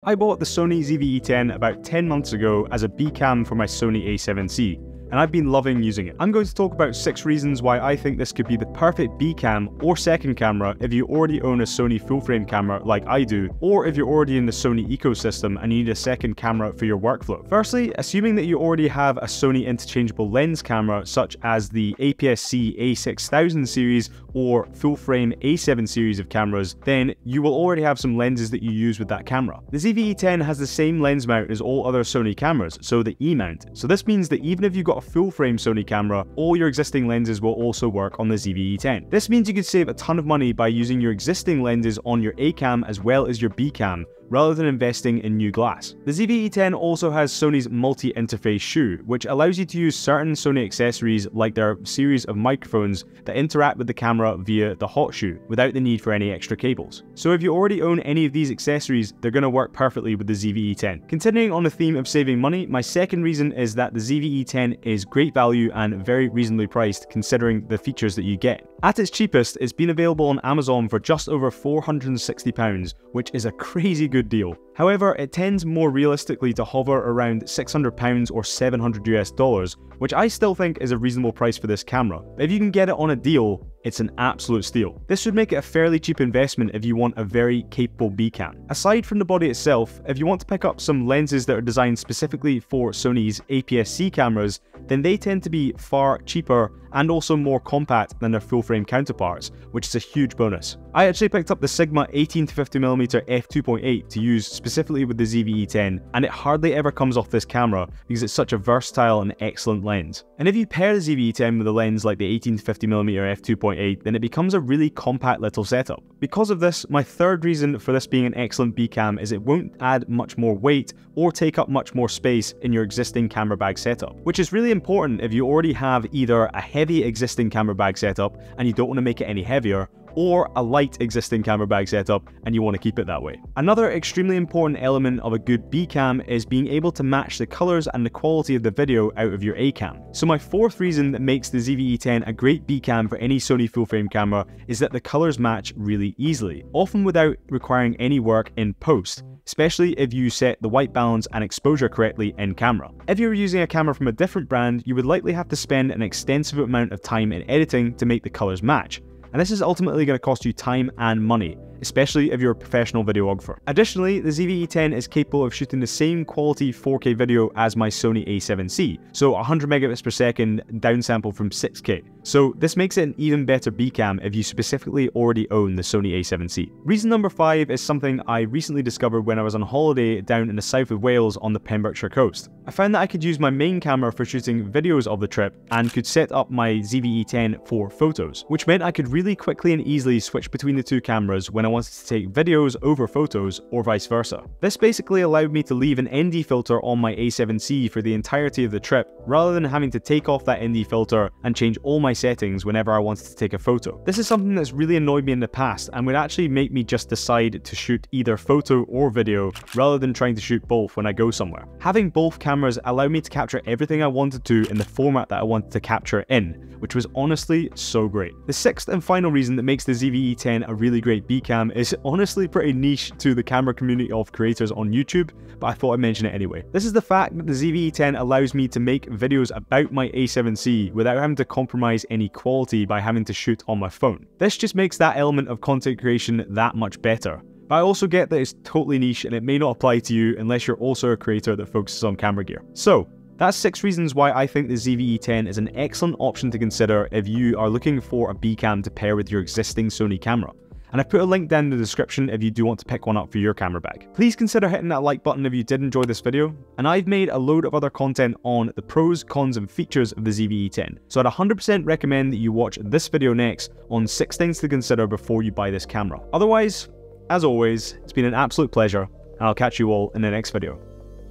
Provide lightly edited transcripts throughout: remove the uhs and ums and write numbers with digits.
I bought the Sony ZV-E10 about 10 months ago as a bcam for my Sony a7C, and I've been loving using it. I'm going to talk about 6 reasons why I think this could be the perfect bcam or second camera if you already own a Sony full-frame camera like I do, or if you're already in the Sony ecosystem and you need a second camera for your workflow. Firstly, assuming that you already have a Sony interchangeable lens camera such as the APS-C A6000 series or full-frame A7 series of cameras, then you will already have some lenses that you use with that camera. The ZV-E10 has the same lens mount as all other Sony cameras, so the E-mount. So this means that even if you've got a full-frame Sony camera, all your existing lenses will also work on the ZV-E10. This means you could save a ton of money by using your existing lenses on your A-cam as well as your B-cam, rather than investing in new glass. The ZV-E10 also has Sony's multi-interface shoe, which allows you to use certain Sony accessories like their series of microphones that interact with the camera via the hot shoe, without the need for any extra cables. So if you already own any of these accessories, they're going to work perfectly with the ZV-E10. Continuing on the theme of saving money, my second reason is that the ZV-E10 is great value and very reasonably priced considering the features that you get. At its cheapest, it's been available on Amazon for just over £460, which is a crazy good deal. However, it tends more realistically to hover around £600 or $700 US, which I still think is a reasonable price for this camera. But if you can get it on a deal, it's an absolute steal. This should make it a fairly cheap investment if you want a very capable bcam. Aside from the body itself, if you want to pick up some lenses that are designed specifically for Sony's APS-C cameras, then they tend to be far cheaper and also more compact than their full-frame counterparts, which is a huge bonus. I actually picked up the Sigma 18-50mm f2.8 to use specifically with the ZV-E10, and it hardly ever comes off this camera because it's such a versatile and excellent lens. And if you pair the ZV-E10 with a lens like the 18-50mm f2.8, then it becomes a really compact little setup. Because of this, my third reason for this being an excellent bcam is it won't add much more weight or take up much more space in your existing camera bag setup, which is really important if you already have either a heavy existing camera bag setup and you don't want to make it any heavier, or a light existing camera bag setup and you want to keep it that way. Another extremely important element of a good bcam is being able to match the colors and the quality of the video out of your A-cam. So my fourth reason that makes the ZV-E10 a great bcam for any Sony full-frame camera is that the colors match really easily, often without requiring any work in post, especially if you set the white balance and exposure correctly in camera. If you were using a camera from a different brand, you would likely have to spend an extensive amount of time in editing to make the colors match. And this is ultimately going to cost you time and money, especially if you're a professional videographer. Additionally, the ZV-E10 is capable of shooting the same quality 4K video as my Sony a7C, so 100 megabits per second downsample from 6K. So this makes it an even better bcam if you specifically already own the Sony a7C. Reason number 5 is something I recently discovered when I was on holiday down in the south of Wales on the Pembrokeshire coast. I found that I could use my main camera for shooting videos of the trip and could set up my ZV-E10 for photos, which meant I could really quickly and easily switch between the two cameras when I wanted to take videos over photos or vice versa. This basically allowed me to leave an ND filter on my a7C for the entirety of the trip, rather than having to take off that ND filter and change all my settings whenever I wanted to take a photo. This is something that's really annoyed me in the past and would actually make me just decide to shoot either photo or video rather than trying to shoot both when I go somewhere. Having both cameras allowed me to capture everything I wanted to in the format that I wanted to capture it in, which was honestly so great. The sixth and final reason that makes the ZV-E10 a really great bcam is honestly pretty niche to the camera community of creators on YouTube, but I thought I'd mention it anyway. This is the fact that the ZV-E10 allows me to make videos about my a7C without having to compromise any quality by having to shoot on my phone. This just makes that element of content creation that much better. But I also get that it's totally niche and it may not apply to you unless you're also a creator that focuses on camera gear. So, that's 6 reasons why I think the ZV-E10 is an excellent option to consider if you are looking for a bcam to pair with your existing Sony camera. And I've put a link down in the description if you do want to pick one up for your camera bag. Please consider hitting that like button if you did enjoy this video, and I've made a load of other content on the pros, cons and features of the ZV-E10, so I'd 100% recommend that you watch this video next on 6 things to consider before you buy this camera. Otherwise, as always, it's been an absolute pleasure, and I'll catch you all in the next video.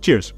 Cheers!